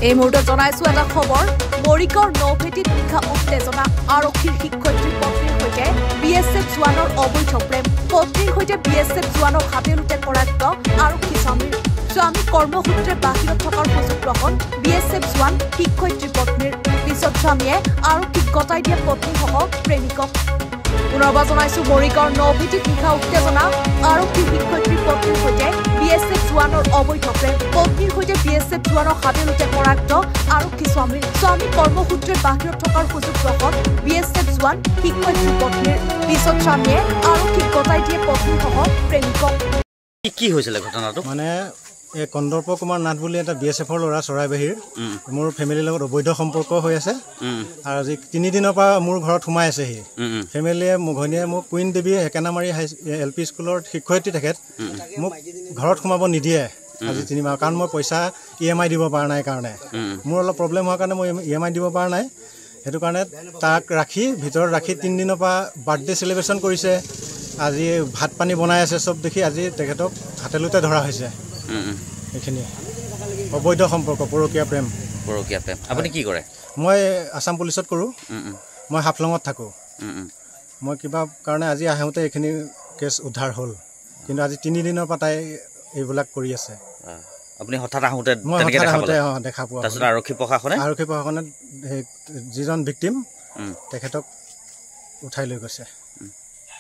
এই মুহূৰ্তত জনাইছো এটা খবৰ মৰিকৰ নভেটিত নিশা উত্তেজনা আৰক্ষীৰ শিক্ষয়িত্ৰীৰ পত্নীৰ সৈতে বিএছএফ জোৱানৰ অবৈধ প্ৰেম পত্নীৰ সৈতে বিএছএফ জোৱানক হাতে লুটে কৰায়ত্ব আৰক্ষী স্বামী কৰ্মসূত্ৰে বাহিৰত থকাৰ সুযোগ গ্ৰহণ বিএছএফ জোৱান শিক্ষয়িত্ৰীৰ পত্নীৰ পিছত স্বামীয়ে আৰক্ষীক গতাই দিয়া পত্নীসহ প্ৰেমিকক পুনৰবাৰ জনাইছো মৰিকৰ নভেটিত নিশা উত্তেজনা আৰক্ষীৰ শিক্ষয়িত্ৰীৰ পত্নীৰ সৈতে বিএছএফ জোৱানৰ অবৈধ প্ৰেম পত্নীৰ সৈতে বিএছএফ জোৱানক হাতে লুটে কৰায়ত্ব আৰক্ষী স্বামী কৰ্মসূত্ৰে বাহিৰত থকাৰ সুযোগ গ্ৰহণ বিএছএফ জোৱান শিক্ষয়িত্ৰীৰ পত্নীৰ পিছত স্বামীয়ে আৰক্ষীক গতাই দিয়ে পত্নীসহ প্ৰেমিকক কি হৈছিল ঘটনাটো মানে এই কন্দৰ্প কুমাৰ নাথ বুলি এটা বিএছএফৰ ল'ৰা চৰাইবাহীৰ মোৰ ফেমিলিৰ লগত অবৈধ সম্পৰ্ক হৈ আছে আৰু আজি 3 দিনৰ পৰা মোৰ ঘৰত সোমাই আছে সি ফেমিলিয়ে ঘনীয়ে মোক কুইন দেৱী হেকেনামাৰী এলপি স্কুলৰ শিক্ষয়িত্ৰী তেখেত মোক ঘৰত সোমাব নিদিয়ে আজি 3 মাহ কাৰণ মই পইচা ইএমআই দিব পৰা নাই কাৰণে মোৰ অলপ প্ৰব্লেম হোৱাৰ কাৰণে মই ইএমআই দিব পৰা নাই সেইটো কাৰণে তাক ৰাখি ভিতৰত ৰাখি 3 দিনৰ পৰা বাৰ্থডে চেলিব্ৰেশ্যন কৰিছে আজি ভাত পানী বনাই আছে সব দেখি আজি তেখেতক হাতেলুতে ধৰা হৈছে এখিনি অবৈধ সম্পৰ্ক পৰকীয়া প্ৰেম আপুনি কি কৰে মই আসাম পুলিচত কৰো মই হাফলঙত থাকো মই কিবা কাৰণে আজি আহোতে এখিনি কেছ উদ্ধাৰ হ'ল কিন্তু আজি 3 দিনৰ পৰা তাই এইবিলাক কৰি আছে আপুনি হঠাৎ আহোতে তেনেকৈ দেখা পোৱা তাৰপিছত আৰক্ষী প্ৰশাসনে যিজন ভিক্টিম তেখেতক উঠাই লৈ গৈছে